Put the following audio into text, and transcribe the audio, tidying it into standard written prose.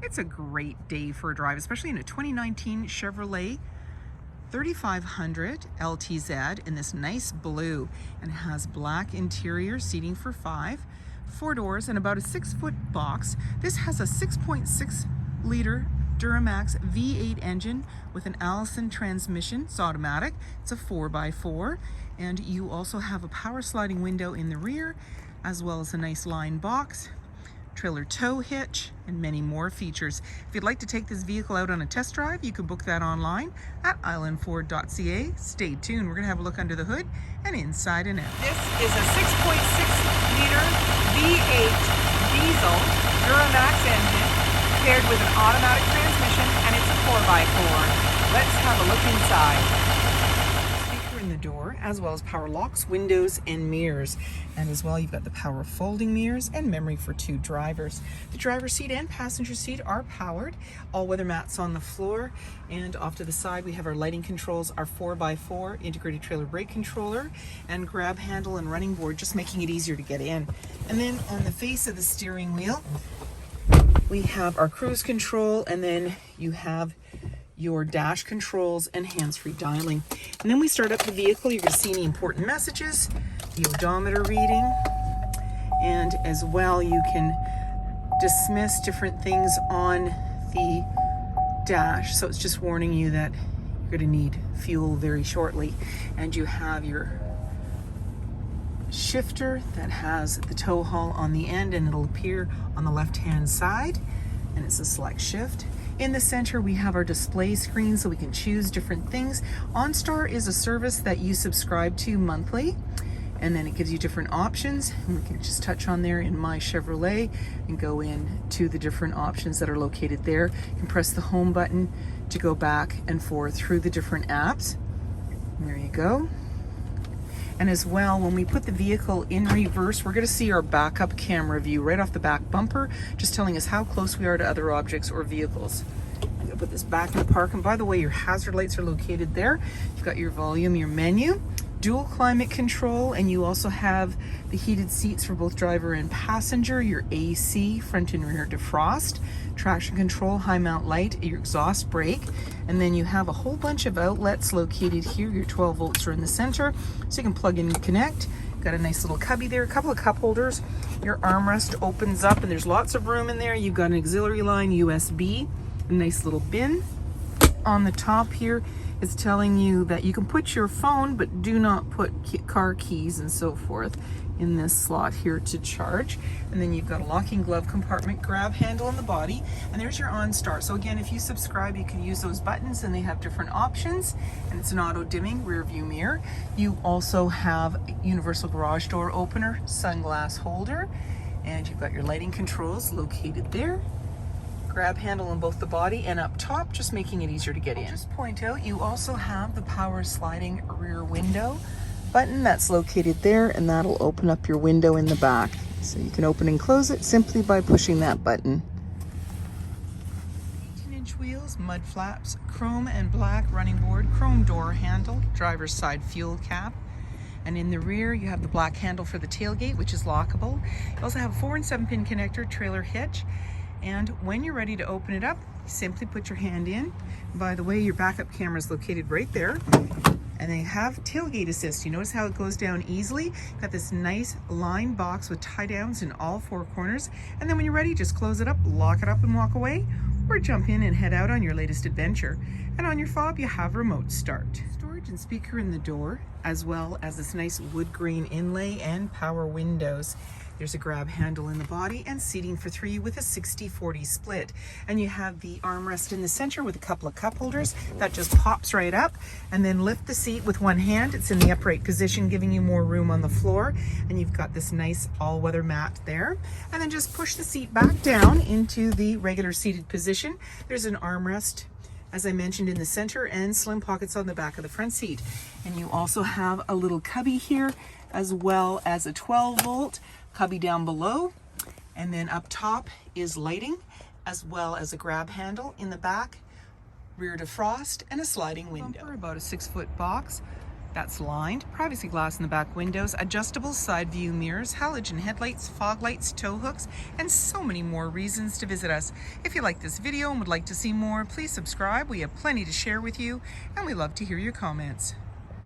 It's a great day for a drive, especially in a 2019 Chevrolet 3500 LTZ in this nice blue, and it has black interior seating for 4 doors, and about a 6-foot box. This has a 6.6 liter Duramax V8 engine with an Allison transmission. It's automatic. It's a 4x4, and you also have a power sliding window in the rear, as well as a nice line box, trailer tow hitch, and many more features. If you'd like to take this vehicle out on a test drive, you can book that online at islandford.ca. Stay tuned. We're going to have a look under the hood and inside and out. This is a 6.6 liter V8 diesel Duramax engine paired with an automatic transmission, and it's a 4x4. Let's have a look inside. In the door, as well as power locks, windows, and mirrors. And as well, you've got the power folding mirrors and memory for 2 drivers. The driver's seat and passenger seat are powered. All-weather mats on the floor, and off to the side we have our lighting controls, our 4x4 integrated trailer brake controller, and grab handle and running board, just making it easier to get in. And then on the face of the steering wheel, we have our cruise control, and then you have your dash controls and hands-free dialing. And then we start up the vehicle. You're going to see any important messages, the odometer reading, and as well you can dismiss different things on the dash. So it's just warning you that you're going to need fuel very shortly. And you have your shifter that has the tow haul on the end, and it'll appear on the left-hand side, and it's a select shift. In the center, we have our display screen so we can choose different things. OnStar is a service that you subscribe to monthly, and then it gives you different options. And we can just touch on there in My Chevrolet and go in to the different options that are located there. You can press the home button to go back and forth through the different apps. And there you go. And as well, when we put the vehicle in reverse, we're going to see our backup camera view right off the back bumper, just telling us how close we are to other objects or vehicles. I'm going to put this back in the park, and by the way, your hazard lights are located there. You've got your volume, your menu, dual climate control, and you also have the heated seats for both driver and passenger, your AC, front and rear defrost, traction control, high mount light, your exhaust brake, and then you have a whole bunch of outlets located here. Your 12 volts are in the center, so you can plug in and connect. Got a nice little cubby there, a couple of cup holders. Your armrest opens up, and there's lots of room in there. You've got an auxiliary line, USB, a nice little bin. On the top here, it's telling you that you can put your phone, but do not put car keys and so forth in this slot here to charge. And then you've got a locking glove compartment, grab handle in the body, and there's your OnStar. So again, if you subscribe, you can use those buttons, and they have different options, and it's an auto dimming rear view mirror. You also have a universal garage door opener, sunglass holder, and you've got your lighting controls located there. Grab handle in both the body and up top, just making it easier to get in. I'll just point out, you also have the power sliding rear window button that's located there, and that'll open up your window in the back. So you can open and close it simply by pushing that button. 18-inch wheels, mud flaps, chrome and black running board, chrome door handle, driver's side fuel cap. And in the rear, you have the black handle for the tailgate, which is lockable. You also have a 4- and 7-pin connector, trailer hitch. And when you're ready to open it up, simply put your hand in. By the way, your backup camera is located right there. And they have tailgate assist. You notice how it goes down easily. Got this nice line box with tie downs in all 4 corners. And then when you're ready, just close it up, lock it up, and walk away, or jump in and head out on your latest adventure. And on your fob, you have remote start. Storage and speaker in the door, as well as this nice wood grain inlay and power windows. There's a grab handle in the body and seating for 3 with a 60-40 split. And you have the armrest in the center with a couple of cup holders that just pops right up. And then lift the seat with one hand. It's in the upright position, giving you more room on the floor. And you've got this nice all-weather mat there. And then just push the seat back down into the regular seated position. There's an armrest, as I mentioned, in the center, and slim pockets on the back of the front seat. And you also have a little cubby here, as well as a 12-volt cubby down below, and then up top is lighting, as well as a grab handle in the back, rear defrost, and a sliding window. Bumper, about a 6-foot box, that's lined, privacy glass in the back windows, adjustable side view mirrors, halogen headlights, fog lights, tow hooks, and so many more reasons to visit us. If you like this video and would like to see more, please subscribe. We have plenty to share with you, and we love to hear your comments.